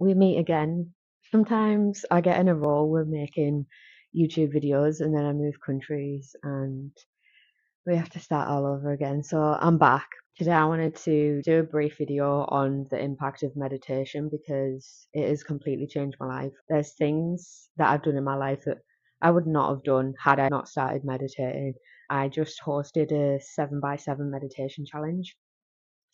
we meet again. Sometimes I get in a role with making YouTube videos and then I move countries and we have to start all over again. So I'm back. Today I wanted to do a brief video on the impact of meditation because it has completely changed my life. There's things that I've done in my life that I would not have done had I not started meditating. I just hosted a 7x7 meditation challenge.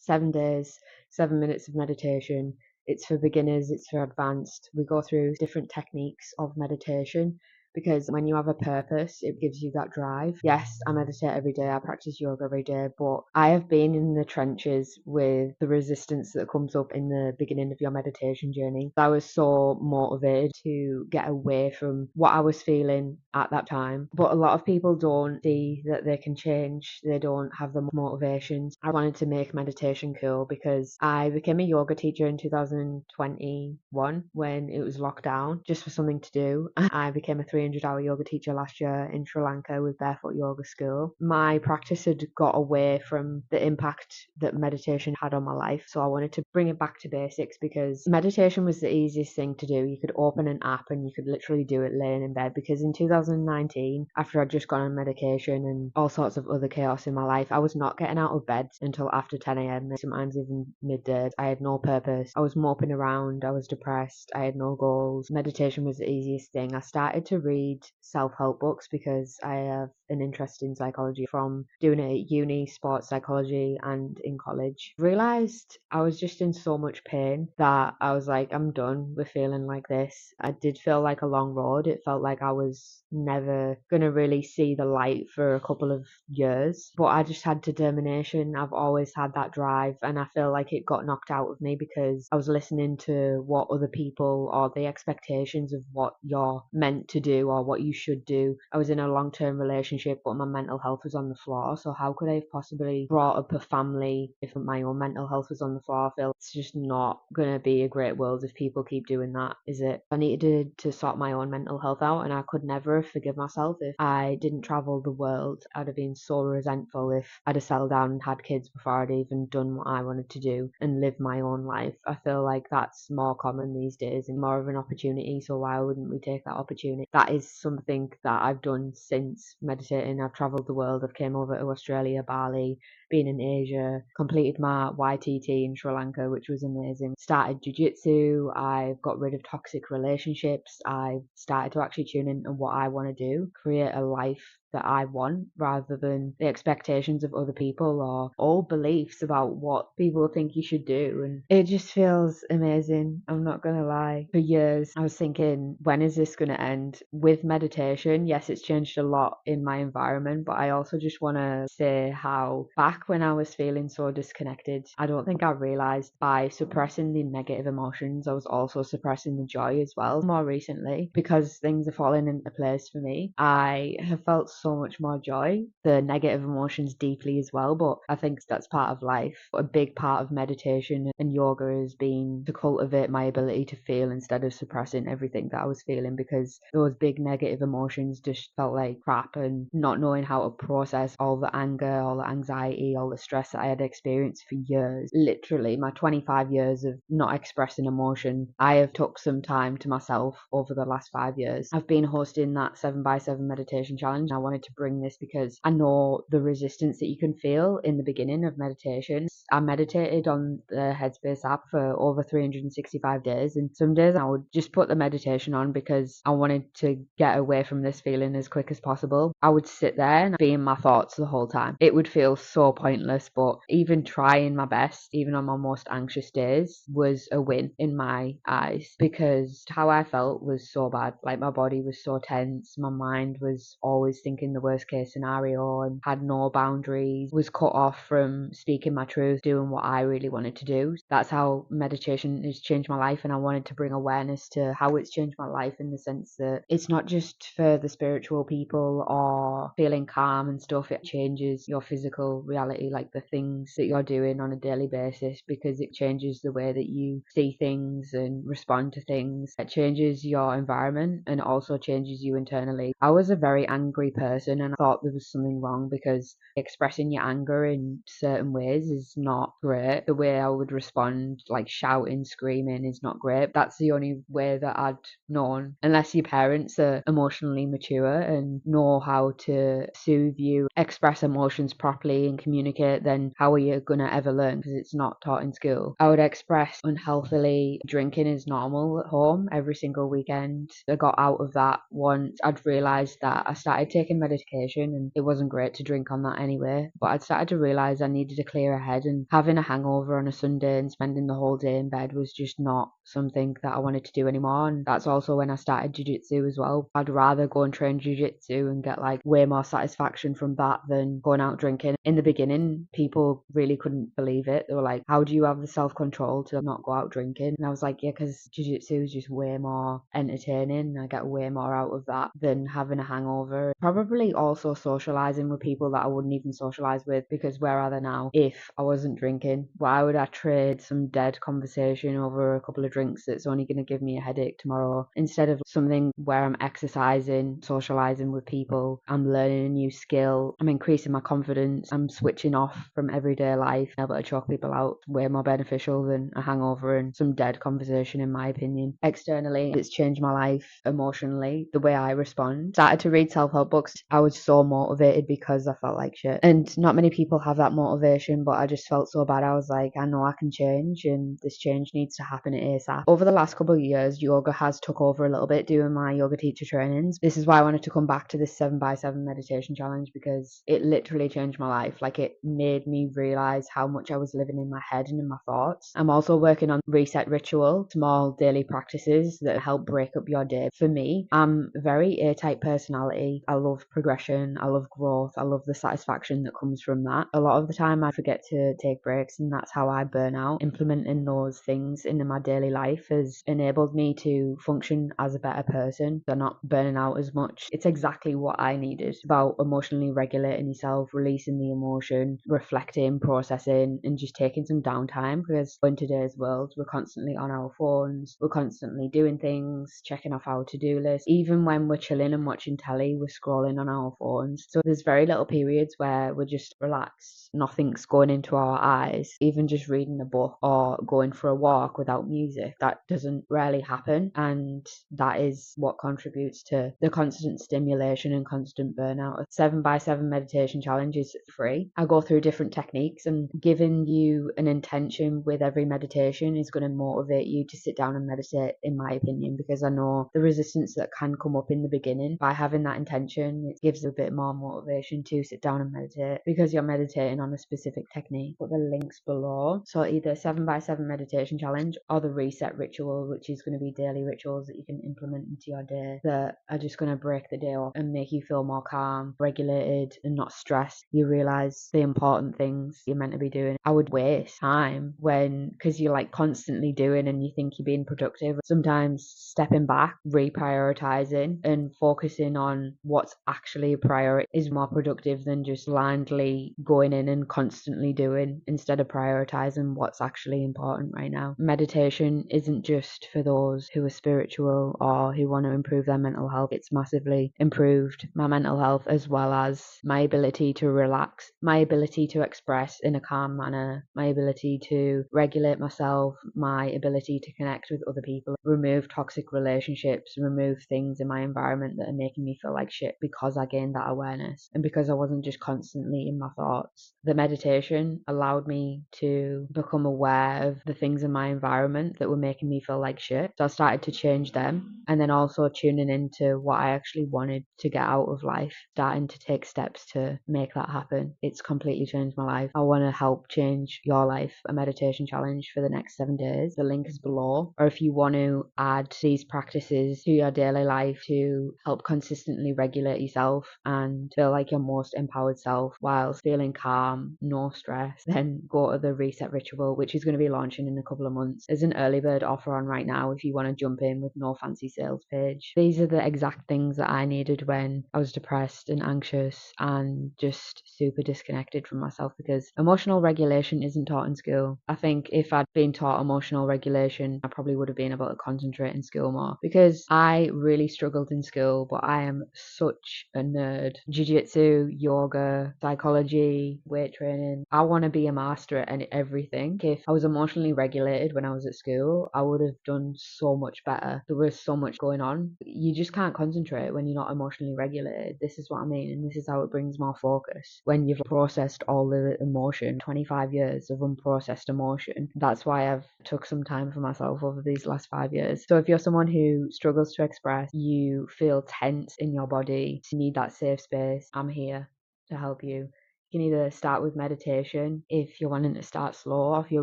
7 days, 7 minutes of meditation. It's for beginners, it's for advanced. We go through different techniques of meditation because when you have a purpose, it gives you that drive. Yes, I meditate every day, I practice yoga every day, but I have been in the trenches with the resistance that comes up in the beginning of your meditation journey. I was so motivated to get away from what I was feeling at that time. But a lot of people don't see that they can change, they don't have the motivations. I wanted to make meditation cool because I became a yoga teacher in 2021 when it was lockdown just for something to do. I became a 300-hour yoga teacher last year in Sri Lanka with Barefoot Yoga School. My practice had got away from the impact that meditation had on my life, so I wanted to bring it back to basics because meditation was the easiest thing to do. You could open an app and you could literally do it laying in bed, because in 2019, after I'd just gone on medication and all sorts of other chaos in my life, I was not getting out of bed until after 10 a.m, sometimes even midday. I had no purpose. I was moping around. I was depressed. I had no goals. Meditation was the easiest thing. I started to read self-help books because I have an interest in psychology from doing it at uni, sports psychology, and in college. Realized I was just in so much pain that I was like, I'm done with feeling like this. I did feel like a long road. It felt like I was never gonna really see the light for a couple of years, but I just had determination. I've always had that drive, and I feel like it got knocked out of me because I was listening to what other people or the expectations of what you're meant to do or what you should do. I was in a long-term relationship, but my mental health was on the floor, so how could I have possibly brought up a family if my own mental health was on the floor? I feel it's just not gonna be a great world if people keep doing that, is it? I needed to sort my own mental health out, and I could never forgive myself if I didn't travel the world. I'd have been so resentful if I'd have settled down and had kids before I'd even done what I wanted to do and live my own life. I feel like that's more common these days and more of an opportunity, so why wouldn't we take that opportunity? That is something that I've done since meditating. I've travelled the world. I've came over to Australia, Bali, been in Asia, completed my YTT in Sri Lanka, which was amazing. Started jiu-jitsu. I've got rid of toxic relationships. I've started to actually tune in on what I want to do, create a life that I want rather than the expectations of other people or old beliefs about what people think you should do. And it just feels amazing. I'm not gonna lie. For years, I was thinking, when is this gonna end? With meditation, yes, it's changed a lot in my environment, but I also just want to say how back when I was feeling so disconnected, I don't think I realized by suppressing the negative emotions, I was also suppressing the joy as well. More recently, because things are falling into place for me, I have felt so much more joy, the negative emotions deeply as well, but I think that's part of life. A big part of meditation and yoga has been to cultivate my ability to feel instead of suppressing everything that I was feeling, because those big negative emotions just felt like crap, and not knowing how to process all the anger, all the anxiety, all the stress that I had experienced for years. Literally my 25 years of not expressing emotion, I have took some time to myself over the last 5 years. I've been hosting that 7x7 meditation challenge. I wanted to bring this because I know the resistance that you can feel in the beginning of meditation. I meditated on the Headspace app for over 365 days, and some days I would just put the meditation on because I wanted to get away from this feeling as quick as possible. I would sit there and be in my thoughts the whole time. It would feel so pointless, but even trying my best, even on my most anxious days, was a win in my eyes, because how I felt was so bad. Like, my body was so tense, my mind was always thinking the worst case scenario and had no boundaries, was cut off from speaking my truth, doing what I really wanted to do. That's how meditation has changed my life, and I wanted to bring awareness to how it's changed my life, in the sense that it's not just for the spiritual people or feeling calm and stuff. It changes your physical reality reality, like the things that you're doing on a daily basis, because it changes the way that you see things and respond to things. It changes your environment and also changes you internally. I was a very angry person and I thought there was something wrong because expressing your anger in certain ways is not great. The way I would respond, like shouting, screaming, is not great. That's the only way that I'd known, unless your parents are emotionally mature and know how to soothe you, express emotions properly and communicate, then how are you gonna ever learn? Because it's not taught in school. I would express unhealthily. Drinking is normal at home every single weekend. I got out of that once I'd realised that I started taking medication, and it wasn't great to drink on that anyway, but I'd started to realise I needed a clearer head, and having a hangover on a Sunday and spending the whole day in bed was just not something that I wanted to do anymore. And that's also when I started jiu-jitsu as well. I'd rather go and train jiu-jitsu and get like way more satisfaction from that than going out drinking. In the beginning, people really couldn't believe it. They were like, how do you have the self-control to not go out drinking? And I was like, yeah, because jiu-jitsu is just way more entertaining. I get way more out of that than having a hangover. Probably also socializing with people that I wouldn't even socialize with, because where are they now if I wasn't drinking? Why would I trade some dead conversation over a couple of drinks that's only going to give me a headache tomorrow, instead of something where I'm exercising, socializing with people, I'm learning a new skill, I'm increasing my confidence, I'm switching off from everyday life, able to choke people out, way more beneficial than a hangover and some dead conversation, in my opinion. Externally, it's changed my life emotionally, the way I respond. Started to read self-help books. I was so motivated because I felt like shit, and not many people have that motivation, but I just felt so bad. I was like, I know I can change, and this change needs to happen ASAP. Over the last couple of years, yoga has took over a little bit, doing my yoga teacher trainings. This is why I wanted to come back to this 7x7 meditation challenge, because it literally changed my life. Like, it made me realize how much I was living in my head and in my thoughts. I'm also working on reset ritual, small daily practices that help break up your day. For me, I'm a very A-type personality. I love progression, I love growth, I love the satisfaction that comes from that. A lot of the time I forget to take breaks, and that's how I burn out. Implementing those things into my daily life has enabled me to function as a better person. They're not burning out as much. It's exactly what I needed. It's about emotionally regulating yourself, releasing the emotion, reflecting, processing, and just taking some downtime, because in today's world we're constantly on our phones, we're constantly doing things, checking off our to-do list. Even when we're chilling and watching telly, we're scrolling on our phones. So there's very little periods where we're just relaxed, nothing's going into our eyes. Even just reading a book or going for a walk without music, that doesn't rarely happen, and that is what contributes to the constant stimulation and constant burnout. A 7x7 meditation challenge is free. I go through different techniques, and giving you an intention with every meditation is going to motivate you to sit down and meditate, in my opinion, because I know the resistance that can come up in the beginning. By having that intention, it gives a bit more motivation to sit down and meditate, because you're meditating on a specific technique. Put the links below. So either 7x7 meditation challenge or the reset ritual, which is going to be daily rituals that you can implement into your day that are just going to break the day up and make you feel more calm, regulated, and not stressed. You realize the important things you're meant to be doing. I would waste time because you're like constantly doing and you think you're being productive. Sometimes stepping back, reprioritizing, and focusing on what's actually a priority is more productive than just blindly going in and constantly doing, instead of prioritizing what's actually important right now. Meditation isn't just for those who are spiritual or who want to improve their mental health. It's massively improved my mental health, as well as my ability to relax, my ability to express in a calm manner, my ability to regulate myself, my ability to connect with other people, remove toxic relationships, remove things in my environment that are making me feel like shit, because I gained that awareness and because I wasn't just constantly in my thoughts. The meditation allowed me to become aware of the things in my environment that were making me feel like shit. So I started to change them, and then also tuning into what I actually wanted to get out of life, starting to take steps to make that happen. It's completely changed my life. I want to help change your life. A meditation challenge for the next 7 days. The link is below. Or if you want to add these practices to your daily life to help consistently regulate yourself and feel like your most empowered self whilst feeling calm, no stress, then go to the reset ritual, which is going to be launching in a couple of months. There's an early bird offer on right now if you want to jump in with no fancy sales page. These are the exact things that I needed when I was depressed and anxious and just super disconnected disconnected from myself, because emotional regulation isn't taught in school. I think if I'd been taught emotional regulation, I probably would have been able to concentrate in school more, because I really struggled in school, but I am such a nerd. Jiu-jitsu, yoga, psychology, weight training. I want to be a master at everything. If I was emotionally regulated when I was at school, I would have done so much better. There was so much going on. You just can't concentrate when you're not emotionally regulated. This is what I mean, and this is how it brings more focus. When you've processed all the emotion, 25 years of unprocessed emotion. That's why I've took some time for myself over these last 5 years. So if you're someone who struggles to express, you feel tense in your body, you need that safe space, I'm here to help you. You can either start with meditation if you're wanting to start slow, or if you're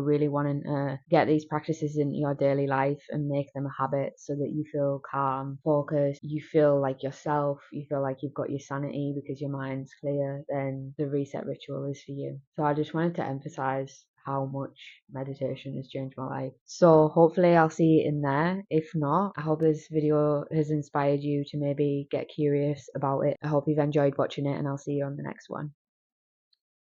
really wanting to get these practices into your daily life and make them a habit so that you feel calm, focused, you feel like yourself, you feel like you've got your sanity because your mind's clear, then the reset ritual is for you. So I just wanted to emphasize how much meditation has changed my life. So hopefully I'll see you in there. If not, I hope this video has inspired you to maybe get curious about it. I hope you've enjoyed watching it, and I'll see you on the next one.